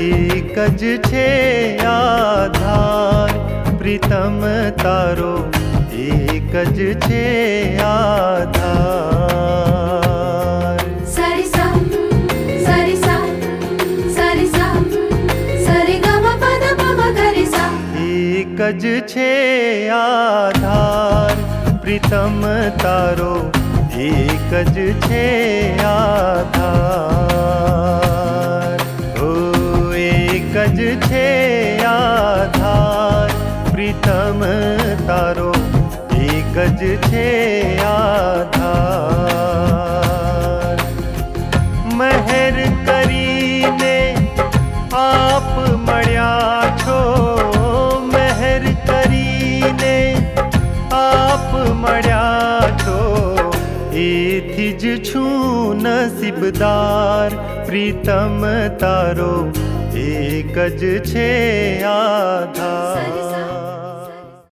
एक ज छे आधार प्रीतम तारो एक ज छे आधार। सरि सा सरि सा सरि सा सरि ग म प द प म ग रे सा। एक ज छे आधार प्रीतम तारो एक ज छे आधार। ओ एक ज छे आधार प्रीतम तारो एक ज छे आधार। मेहर करीने आप मळ्या छो, मेहर करीने आप मळ्या छो, एथी ज छूं नसीबदार प्रीतम तारो एक ज छे आधार।